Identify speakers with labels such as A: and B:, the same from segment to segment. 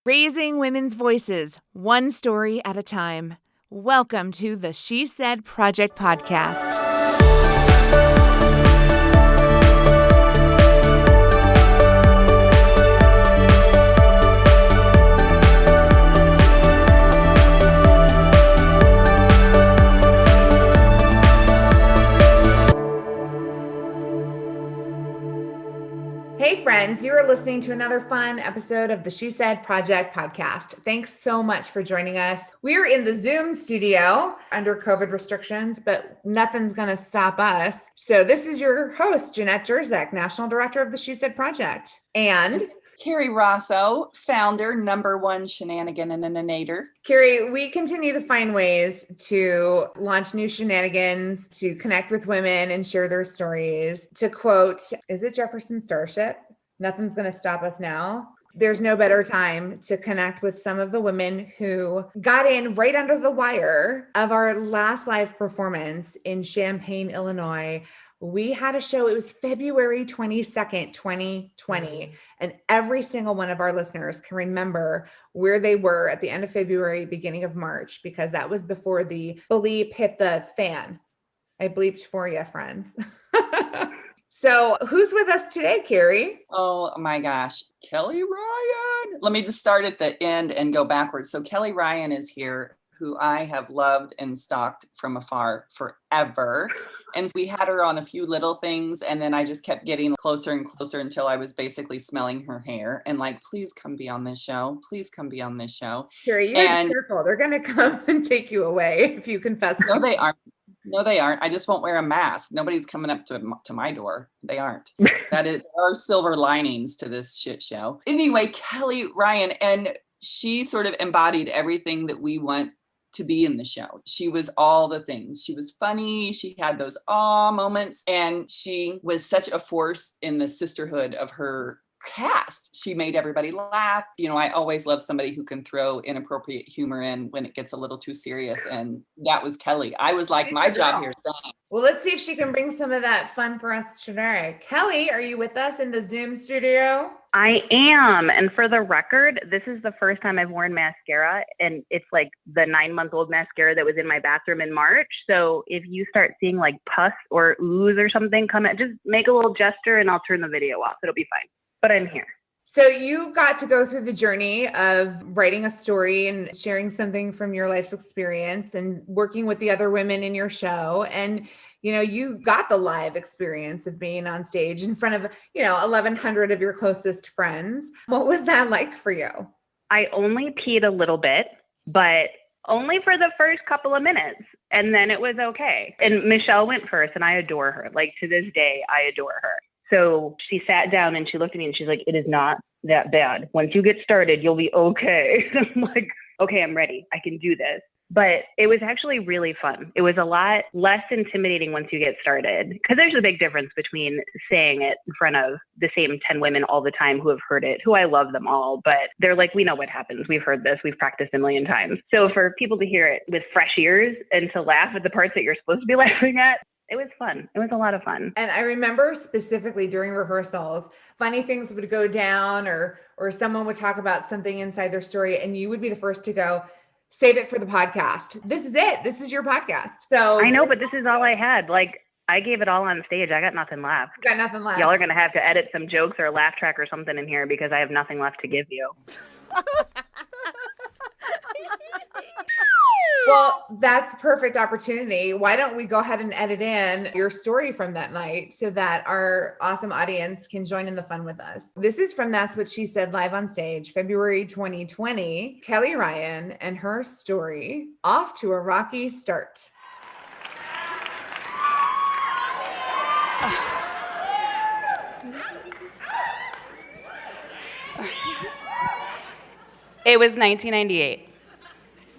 A: Raising women's voices, one story at a time. Welcome to the She Said Project podcast. Hey friends, you are listening to another fun episode of the She Said Project podcast. Thanks so much for joining us. We're in the Zoom studio under COVID restrictions, but nothing's going to stop us. So this is your host, Jenette Jerzak, National Director of the She Said Project. And
B: Kerry Rosso, founder, number one shenanigan and a nader.
A: Kerry, we continue to find ways to launch new shenanigans, to connect with women and share their stories. To quote, is it Jefferson Starship? Nothing's going to stop us now. There's no better time to connect with some of the women who got in right under the wire of our last live performance in Champaign, Illinois. We had a show, it was February 22nd, 2020, and every single one of our listeners can remember where they were at the end of February, beginning of March, because that was before the bleep hit the fan. I bleeped for you, friends. So who's with us today, Kerry?
B: Oh my gosh, Kelly Ryan. Let me just start at the end and go backwards. So Kelly Ryan is here, who I have loved and stalked from afar forever. And we had her on a few little things. And then I just kept getting closer and closer until I was basically smelling her hair and like, please come be on this show. Please come be on this show.
A: Kerry, you're careful. They're going to come and take you away if you confess.
B: No, they aren't. No, they aren't. I just won't wear a mask. Nobody's coming up to my door. They aren't. There are silver linings to this shit show. Anyway, Kelly Ryan, and she sort of embodied everything that we want to be in the show. She was all the things. She was funny. She had those awe moments, and she was such a force in the sisterhood of her cast. She made everybody laugh. You know, I always love somebody who can throw inappropriate humor in when it gets a little too serious. And that was Kelly. I was like, my job here is done.
A: Well, let's see if she can bring some of that fun for us today. Kelly, are you with us in the Zoom studio?
C: I am. And for the record, this is the first time I've worn mascara, and it's like the 9-month-old mascara that was in my bathroom in March. So if you start seeing like pus or ooze or something come out, just make a little gesture and I'll turn the video off. It'll be fine. But I'm here.
A: So you got to go through the journey of writing a story and sharing something from your life's experience and working with the other women in your show. And, you know, you got the live experience of being on stage in front of, 1,100 of your closest friends. What was that like for you?
C: I only peed a little bit, but only for the first couple of minutes. And then it was okay. And Michelle went first, and I adore her. Like, to this day, I adore her. So she sat down and she looked at me and she's like, it is not that bad. Once you get started, you'll be okay. I'm like, okay, I'm ready. I can do this. But it was actually really fun. It was a lot less intimidating once you get started, because there's a big difference between saying it in front of the same 10 women all the time who have heard it, who I love them all, but they're like, we know what happens. We've heard this. We've practiced a million times. So for people to hear it with fresh ears and to laugh at the parts that you're supposed to be laughing at, it was fun. It was a lot of fun.
A: And I remember specifically during rehearsals, funny things would go down or someone would talk about something inside their story, and you would be the first to go, save it for the podcast. This is it. This is your podcast. So
C: I know, but this is all I had. Like, I gave it all on stage. I got nothing left.
A: You got nothing left.
C: Y'all are going to have to edit some jokes or a laugh track or something in here because I have nothing left to give you.
A: Well, that's perfect opportunity. Why don't we go ahead and edit in your story from that night so that our awesome audience can join in the fun with us. This is from That's What She Said live on stage, February 2020. Kelly Ryan and her story, off to a rocky start.
D: It was 1998.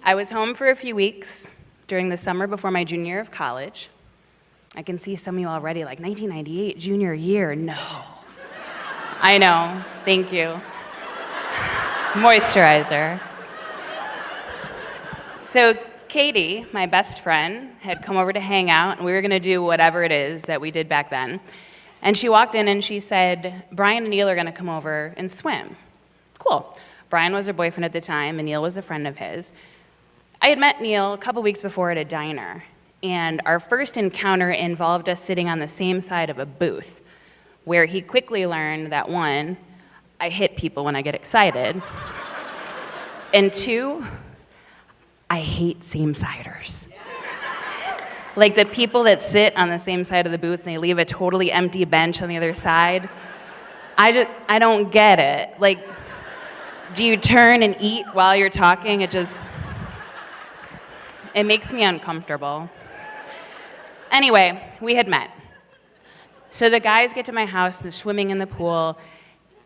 D: I was home for a few weeks during the summer before my junior year of college. I can see some of you already like, 1998, junior year, no. I know, thank you. Moisturizer. So Katie, my best friend, had come over to hang out, and we were gonna do whatever it is that we did back then. And she walked in and she said, Brian and Neil are gonna come over and swim. Cool. Brian was her boyfriend at the time, and Neil was a friend of his. I had met Neil a couple weeks before at a diner, and our first encounter involved us sitting on the same side of a booth, where he quickly learned that, one, I hit people when I get excited, and two, I hate same-siders. Like the people that sit on the same side of the booth and they leave a totally empty bench on the other side. I don't get it. Like, do you turn and eat while you're talking? It makes me uncomfortable. Anyway, we had met. So the guys get to my house, they're swimming in the pool,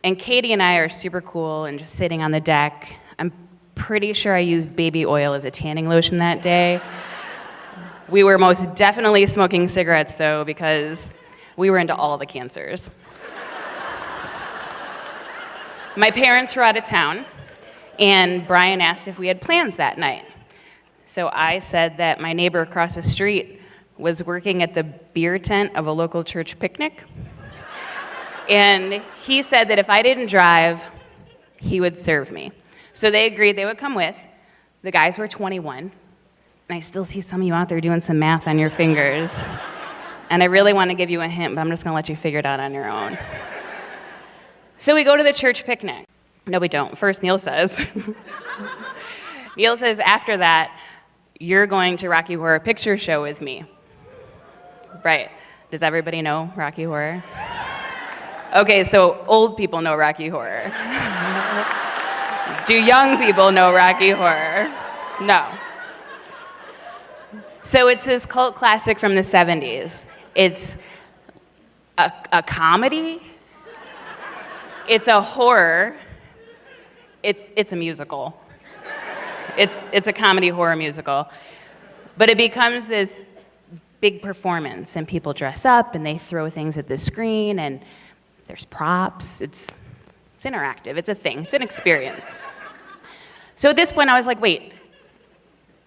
D: and Katie and I are super cool and just sitting on the deck. I'm pretty sure I used baby oil as a tanning lotion that day. We were most definitely smoking cigarettes, though, because we were into all the cancers. My parents were out of town, and Brian asked if we had plans that night. So I said that my neighbor across the street was working at the beer tent of a local church picnic. And he said that if I didn't drive, he would serve me. So they agreed they would come with. The guys were 21. And I still see some of you out there doing some math on your fingers. And I really want to give you a hint, but I'm just going to let you figure it out on your own. So we go to the church picnic. No, we don't. First, Neil says. Neil says, after that, you're going to Rocky Horror Picture Show with me. Right. Does everybody know Rocky Horror? Okay, so old people know Rocky Horror. Do young people know Rocky Horror? No. So it's this cult classic from the 70s. It's a comedy. It's a horror. It's a musical. It's a comedy horror musical. But it becomes this big performance, and people dress up and they throw things at the screen, and there's props. It's interactive. It's a thing. It's an experience. So at this point, I was like, wait,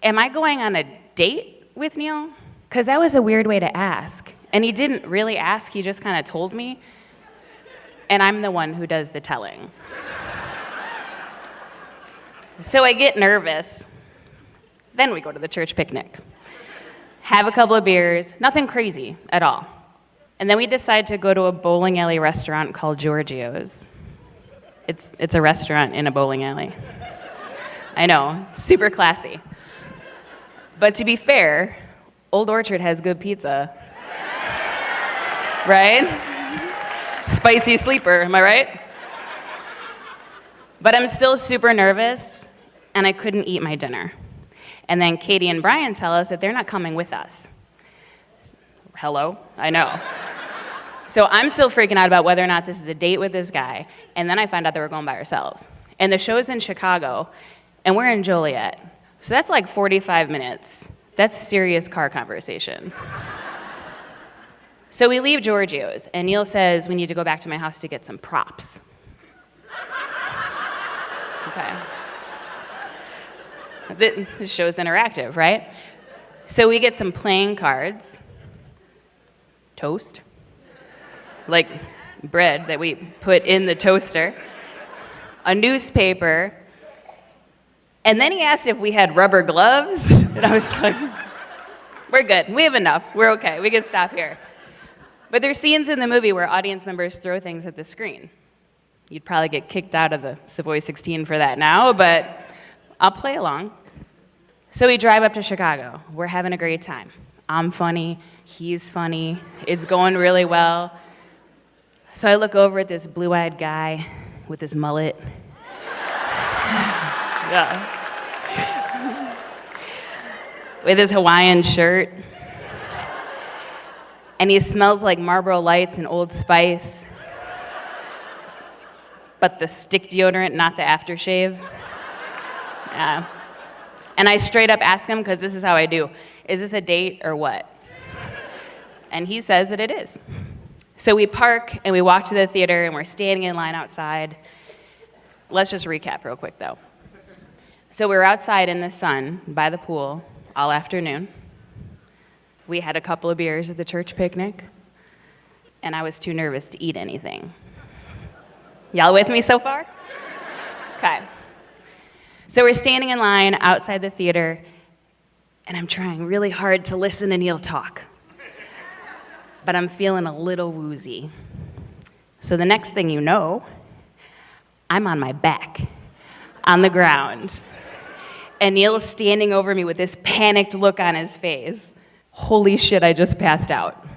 D: am I going on a date with Neil? Because that was a weird way to ask. And he didn't really ask, he just kind of told me. And I'm the one who does the telling. So I get nervous. Then we go to the church picnic. Have a couple of beers, nothing crazy at all. And then we decide to go to a bowling alley restaurant called Giorgio's. It's a restaurant in a bowling alley. I know, super classy. But to be fair, Old Orchard has good pizza. Right? Spicy sleeper, am I right? But I'm still super nervous, and I couldn't eat my dinner. And then Katie and Brian tell us that they're not coming with us. Hello? I know. So I'm still freaking out about whether or not this is a date with this guy, and then I find out that we're going by ourselves. And the show's in Chicago, and we're in Joliet. So that's like 45 minutes. That's serious car conversation. So we leave Giorgio's, and Neil says we need to go back to my house to get some props. Okay. The show's interactive, right? So we get some playing cards, toast, like bread that we put in the toaster, a newspaper, and then he asked if we had rubber gloves, and I was like, we're good, we have enough, we're okay, we can stop here. But there's scenes in the movie where audience members throw things at the screen. You'd probably get kicked out of the Savoy 16 for that now, but I'll play along. So we drive up to Chicago. We're having a great time. I'm funny, he's funny, it's going really well. So I look over at this blue-eyed guy with his mullet. Yeah. With his Hawaiian shirt. And he smells like Marlboro Lights and Old Spice. But the stick deodorant, not the aftershave. Yeah. And I straight up ask him, because this is how I do, is this a date or what? And he says that it is. So we park and we walk to the theater and we're standing in line outside. Let's just recap real quick though. So we were outside in the sun by the pool all afternoon. We had a couple of beers at the church picnic, and I was too nervous to eat anything. Y'all with me so far? Okay. So we're standing in line outside the theater, and I'm trying really hard to listen to Neil talk. But I'm feeling a little woozy. So the next thing you know, I'm on my back, on the ground. And Neil is standing over me with this panicked look on his face. Holy shit, I just passed out.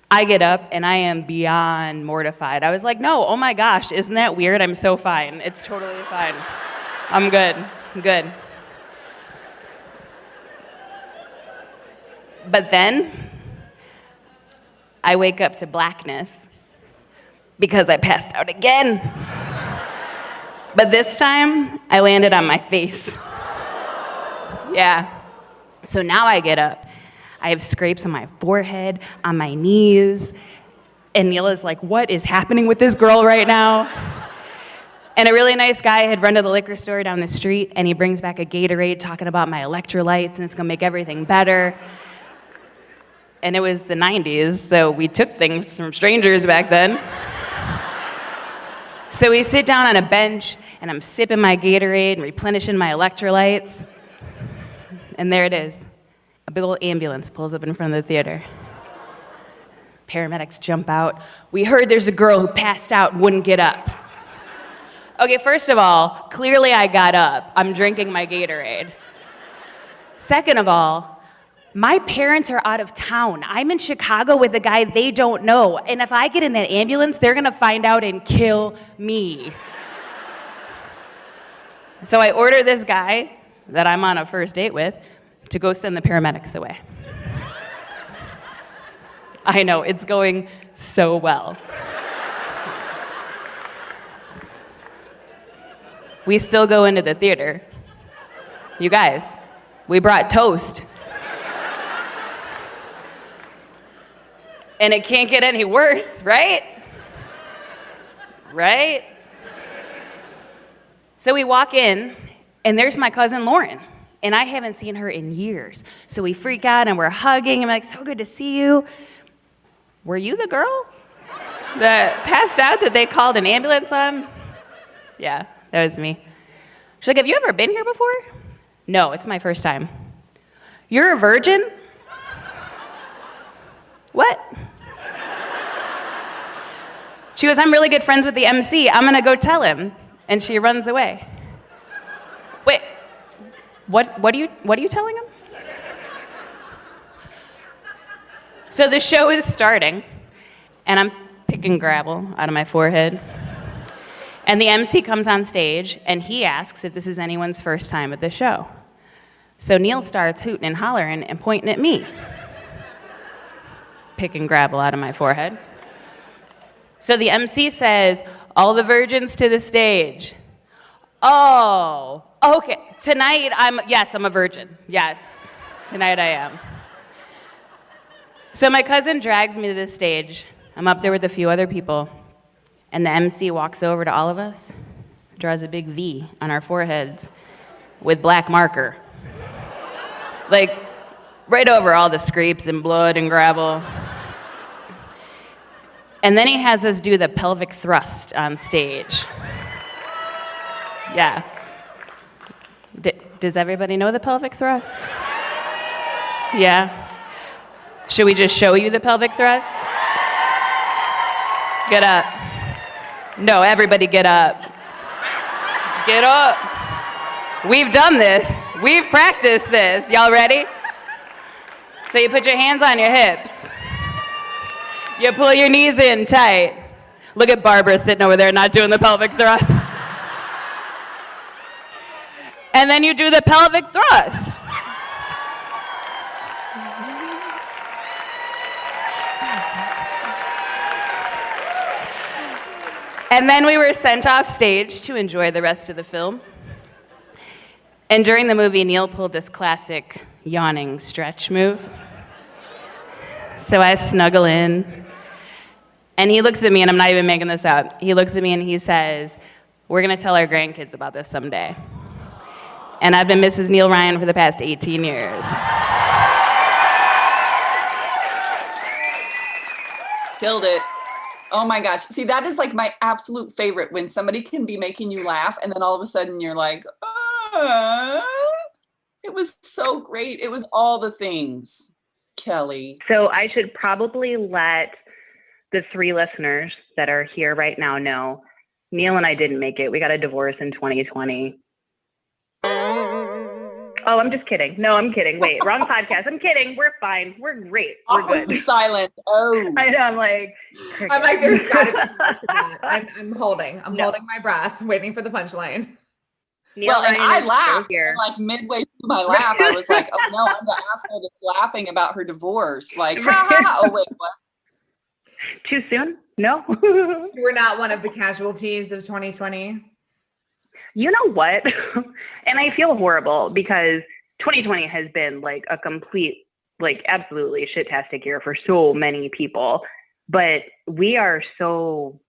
D: I get up and I am beyond mortified. I was like, no, oh my gosh, isn't that weird? I'm so fine. It's totally fine. I'm good. I'm good. But then I wake up to blackness because I passed out again. But this time I landed on my face. Yeah. So now I get up. I have scrapes on my forehead, on my knees, and Neil is like, what is happening with this girl right now? And a really nice guy had run to the liquor store down the street, and he brings back a Gatorade talking about my electrolytes, and it's gonna make everything better. And it was the 90s, so we took things from strangers back then. So we sit down on a bench, and I'm sipping my Gatorade and replenishing my electrolytes, and there it is. A big old ambulance pulls up in front of the theater. Paramedics jump out. We heard there's a girl who passed out and wouldn't get up. Okay, first of all, clearly I got up. I'm drinking my Gatorade. Second of all, my parents are out of town. I'm in Chicago with a guy they don't know. And if I get in that ambulance, they're gonna find out and kill me. So I order this guy that I'm on a first date with to go send the paramedics away. I know, it's going so well. We still go into the theater. You guys, we brought toast. And it can't get any worse, right? Right? So we walk in, and there's my cousin Lauren. And I haven't seen her in years. So we freak out and we're hugging. I'm like, so good to see you. Were you the girl that passed out that they called an ambulance on? Yeah, that was me. She's like, have you ever been here before? No, it's my first time. You're a virgin? What? She goes, I'm really good friends with the MC. I'm gonna go tell him. And she runs away. Wait. What are you telling him? So the show is starting, and I'm picking gravel out of my forehead. And the MC comes on stage, and he asks if this is anyone's first time at the show. So Neil starts hooting and hollering and pointing at me, picking gravel out of my forehead. So the MC says, all the virgins to the stage. Oh, okay. Tonight, I'm a virgin. Yes, tonight I am. So my cousin drags me to the stage. I'm up there with a few other people. And the MC walks over to all of us, draws a big V on our foreheads with black marker. Like, right over all the scrapes and blood and gravel. And then he has us do the pelvic thrust on stage. Yeah. Does everybody know the pelvic thrust? Yeah. Should we just show you the pelvic thrust? Get up. No, everybody get up. Get up. We've done this. We've practiced this. Y'all ready? So you put your hands on your hips. You pull your knees in tight. Look at Barbara sitting over there not doing the pelvic thrust. And then you do the pelvic thrust. And then we were sent off stage to enjoy the rest of the film. And during the movie, Neil pulled this classic yawning stretch move. So I snuggle in, and he looks at me, and I'm not even making this up. He looks at me and he says, we're gonna tell our grandkids about this someday. And I've been Mrs. Neil Ryan for the past 18 years.
B: Killed it. Oh my gosh. See, that is like my absolute favorite when somebody can be making you laugh and then all of a sudden you're like, it was so great. It was all the things, Kelly.
C: So I should probably let the 3 listeners that are here right now know Neil and I didn't make it. We got a divorce in 2020. Oh, I'm just kidding. No, I'm kidding. Wait, wrong podcast. I'm kidding. We're fine. We're great. We're good.
B: Silent. Oh.
C: I know. I'm like,
A: there's got to be more to that. I'm holding my breath, waiting for the punchline.
C: Neil
B: Well, and
C: Ryan
B: I laughed.
C: here.
B: And like midway through my laugh, I was like, oh no, I'm the asshole that's laughing about her divorce. Like, ha ha. Oh, wait, what?
C: Too soon? No.
A: We're not one of the casualties of 2020.
C: You know what? And I feel horrible because 2020 has been like a complete, like absolutely shit-tastic year for so many people. But we are so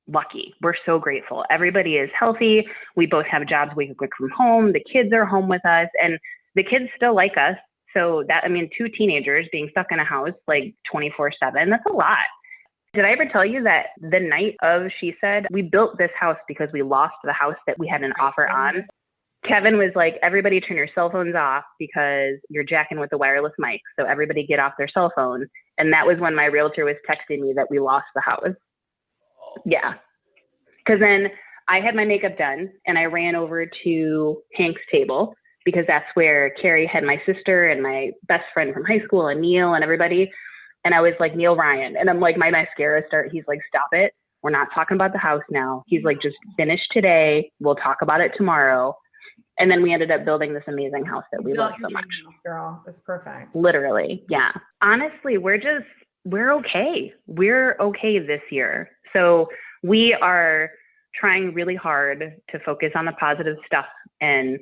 C: lucky. We're so grateful. Everybody is healthy. We both have jobs we can work from home. The kids are home with us and the kids still like us. So that, I mean, 2 teenagers being stuck in a house like 24/7, that's a lot. Did I ever tell you that the night of She Said, we built this house because we lost the house that we had an offer on? Kevin was like, everybody turn your cell phones off because you're jacking with the wireless mic. So everybody get off their cell phone. And that was when my realtor was texting me that we lost the house. Yeah. Because then I had my makeup done and I ran over to Hank's table because that's where Kerry had my sister and my best friend from high school and Neil and everybody. And I was like, Neil Ryan. And I'm like, my mascara he's like, stop it. We're not talking about the house now. He's like, just finish today. We'll talk about it tomorrow. And then we ended up building this amazing house that we love so much.
A: Girl, that's perfect.
C: Literally. Yeah. Honestly, we're okay. We're okay this year. So we are trying really hard to focus on the positive stuff. And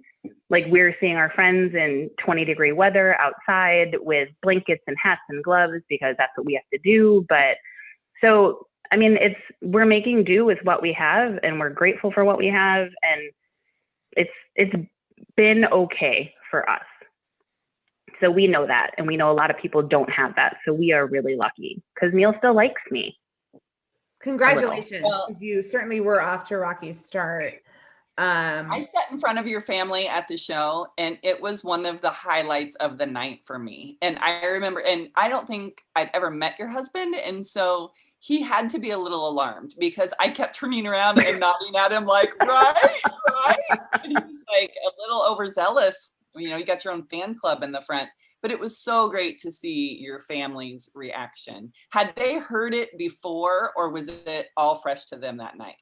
C: like we're seeing our friends in 20-degree weather outside with blankets and hats and gloves because that's what we have to do. But so, I mean, we're making do with what we have and we're grateful for what we have. And it's been okay for us. So we know that. And we know a lot of people don't have that. So we are really lucky because Neil still likes me.
A: Congratulations. Well, you certainly were off to a rocky start.
B: I sat in front of your family at the show and it was one of the highlights of the night for me. And I remember, and I don't think I'd ever met your husband. And so he had to be a little alarmed because I kept turning around and nodding at him like, right. And he was like a little overzealous. You know, you got your own fan club in the front, but it was so great to see your family's reaction. Had they heard it before or was it all fresh to them that night?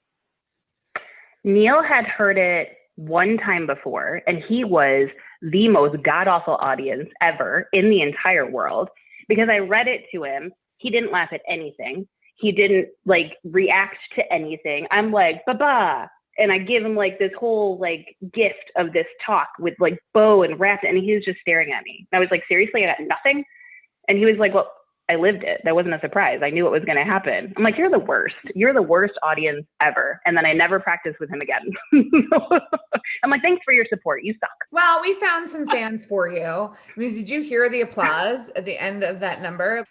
C: Neil had heard it one time before, and he was the most god-awful audience ever in the entire world because I read it to him. He didn't laugh at anything. He didn't like react to anything. I'm like, ba-ba. And I give him like this whole like gift of this talk with like bow and wrap, and he was just staring at me. And I was like, seriously, I got nothing? And he was like, well, I lived it. That wasn't a surprise. I knew it was going to happen. I'm like, you're the worst. You're the worst audience ever. And then I never practiced with him again. I'm like, thanks for your support. You suck.
A: Well, we found some fans for you. I mean, did you hear the applause at the end of that number?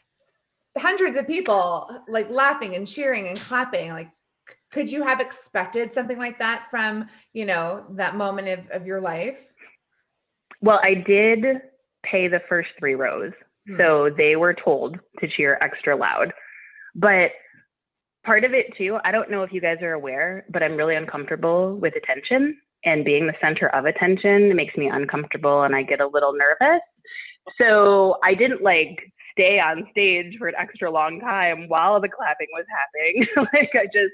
A: Hundreds of people like laughing and cheering and clapping. Like, could you have expected something like that from, you know, that moment of your life?
C: Well, I did pay the first 3 rows. So they were told to cheer extra loud. But part of it too, I don't know if you guys are aware, but I'm really uncomfortable with attention, and being the center of attention makes me uncomfortable and I get a little nervous. So I didn't like stay on stage for an extra long time while the clapping was happening. Like I just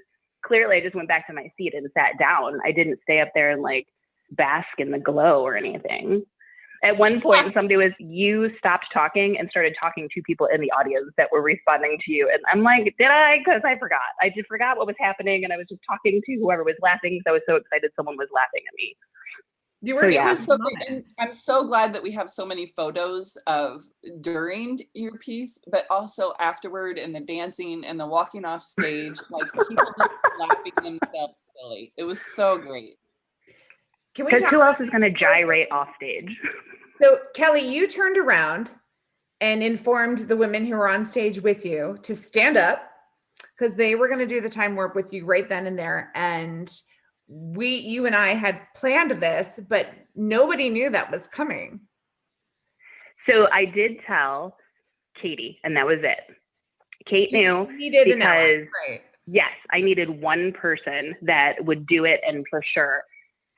C: went back to my seat and sat down. I didn't stay up there and like bask in the glow or anything. At one point, you stopped talking and started talking to people in the audience that were responding to you. And I'm like, did I? Because I forgot. I just forgot what was happening. And I was just talking to whoever was laughing because I was so excited someone was laughing at me.
A: You were
B: It was so great. And I'm so glad that we have so many photos of during your piece, but also afterward and the dancing and the walking off stage, like people just laughing themselves silly. It was so great.
C: Because who else is going to gyrate off stage?
A: So Kelly, you turned around and informed the women who were on stage with you to stand up, because they were going to do the time warp with you right then and there. And you and I had planned this, but nobody knew that was coming.
C: So I did tell Katie, and that was it. Kate knew because
A: right.
C: Yes, I needed one person that would do it, and for sure.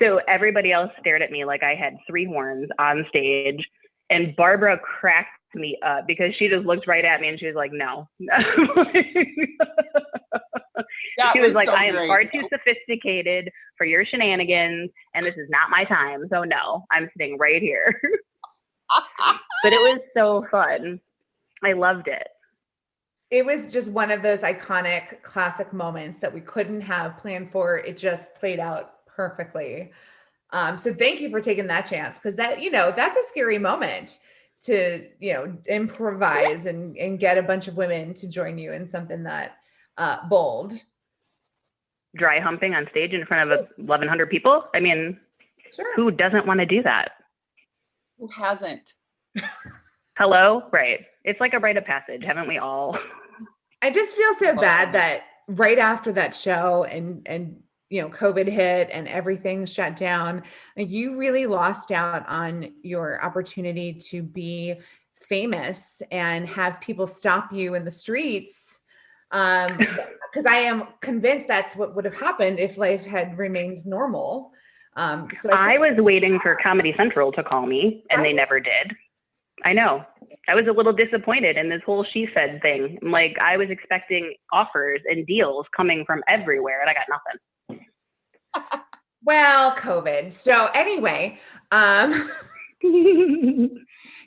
C: So everybody else stared at me like I had three horns on stage, and Barbara cracked me up because she just looked right at me and she was like, no. She was like, I am far too sophisticated for your shenanigans, and this is not my time. So no, I'm sitting right here. But it was so fun. I loved it.
A: It was just one of those iconic classic moments that we couldn't have planned for. It just played out perfectly. So thank you for taking that chance, because that, that's a scary moment to, improvise and get a bunch of women to join you in something that bold.
C: Dry humping on stage in front of 1,100 people. I mean,
A: sure.
C: Who doesn't want to do that?
B: Who hasn't?
C: Hello? Right. It's like a rite of passage. Haven't we all?
A: I just feel so bad that right after that show and COVID hit and everything shut down, like, you really lost out on your opportunity to be famous and have people stop you in the streets. Because I am convinced that's what would have happened if life had remained normal. So
C: I was waiting for Comedy Central to call me, and they never did. I know. I was a little disappointed in this whole She Said thing. Like, I was expecting offers and deals coming from everywhere, and I got nothing.
A: Well, COVID. So anyway,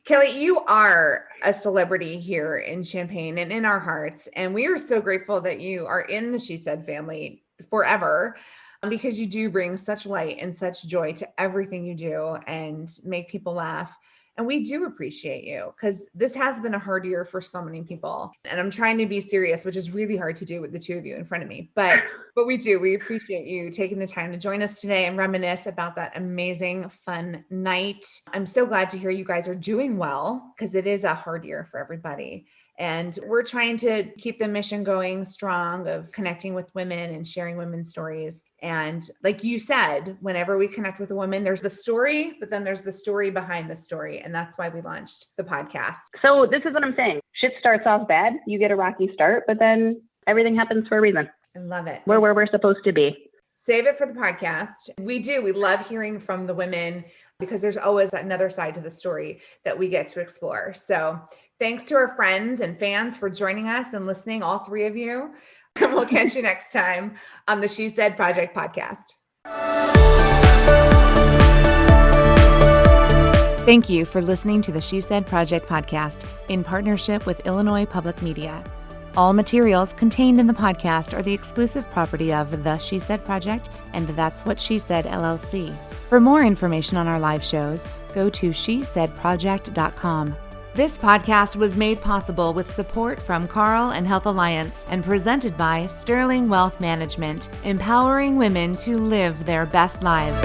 A: Kelly, you are a celebrity here in Champaign and in our hearts. And we are so grateful that you are in the She Said family forever, because you do bring such light and such joy to everything you do and make people laugh. And we do appreciate you, because this has been a hard year for so many people. And I'm trying to be serious, which is really hard to do with the two of you in front of me. But we appreciate you taking the time to join us today and reminisce about that amazing, fun night. I'm so glad to hear you guys are doing well, because it is a hard year for everybody. And we're trying to keep the mission going strong of connecting with women and sharing women's stories. And like you said, whenever we connect with a woman, there's the story, but then there's the story behind the story. And that's why we launched the podcast.
C: So this is what I'm saying. Shit starts off bad. You get a rocky start, but then everything happens for a reason.
A: I love it.
C: We're where we're supposed to be.
A: Save it for the podcast. We do. We love hearing from the women, because there's always another side to the story that we get to explore. So thanks to our friends and fans for joining us and listening, all three of you. And we'll catch you next time on the She Said Project podcast. Thank you for listening to the She Said Project podcast in partnership with Illinois Public Media. All materials contained in the podcast are the exclusive property of The She Said Project and That's What She Said, LLC. For more information on our live shows, go to shesaidproject.com. This podcast was made possible with support from Carl and Health Alliance and presented by Sterling Wealth Management, empowering women to live their best lives.